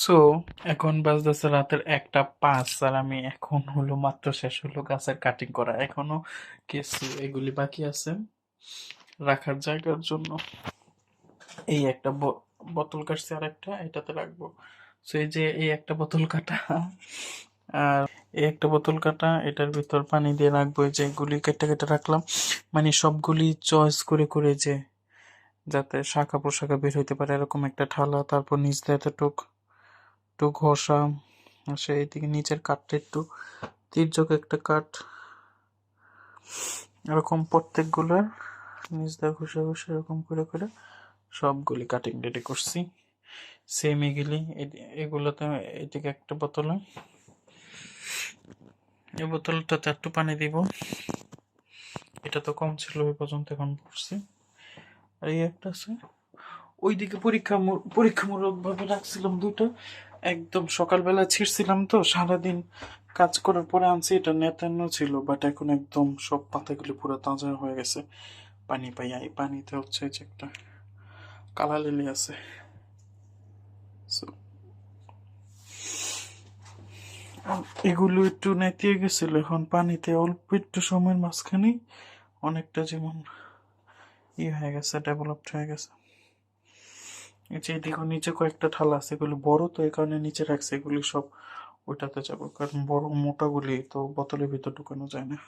So এখন বাজতেছে রাতের 1টা 5, আর আমি এখন হলো মাত্র শেষ হলো গাছের কাটিং করা, এখনো কিছু এগুলি বাকি আছে রাখার জায়গার জন্য। এই একটা বোতল কাটছি, আর একটা এটাতে রাখবো। সো এই যে এই একটা বোতল কাটা, আর এই একটা বোতল কাটা, এটার ভিতর পানি দিয়ে রাখবো। এই যে এগুলি কেটে কেটে রাখলাম, মানে সবগুলি চয়েস করে করে, যে যাতে শাখা প্রশাখা বের হইতে পারে এরকম একটা ঠালা। তারপর নিচ দিয়ে এতটুক একটু ঘষা, সেই দিকে নিচের কাঠটা একটু তির্যক একটা কাঠ, এরকম প্রত্যেকগুলোর নিচ দিয়ে ঘষে ঘষে এরকম করে করে সবগুলি কাটিং রেডি করছি। সেম এগুলি এগুলোতে, এদিকে একটা বোতলে, এই বোতলটাতে একটু পানি দিব, এটা তো কম ছিল ওই পর্যন্ত, এখন পড়ছি। আর এই একটা আছে ওইদিকে, পরীক্ষামূলক ভাবে রাখছিলাম দুটো, একদম সকালবেলা ছিঁড়ছিলাম তো, সারাদিন কাজ করার পরে আনছি, এটা নেতানো ছিল, বাট এখন একদম সব পাতাগুলো পুরো তাজা হয়ে গেছে। পানি পাই, এই পানিতে হচ্ছে যে একটা কালা লিলি আছে। So, এগুলো একটু নেতিয়ে গেছিল, এখন পানিতে অল্প একটু সময়ের মাঝখানেই অনেকটা যেমন হয়ে গেছে, ডেভেলপড হয়ে গেছে। এই যে দেখো নিচে কয়েকটা থালা আছে, এগুলো বড় তো এই কারণে নিচে রাখছে, এগুলি সব ওইটাতে যাবো, কারণ বড় মোটাগুলি তো বোতলের ভিতর ঢুকানো যায় না।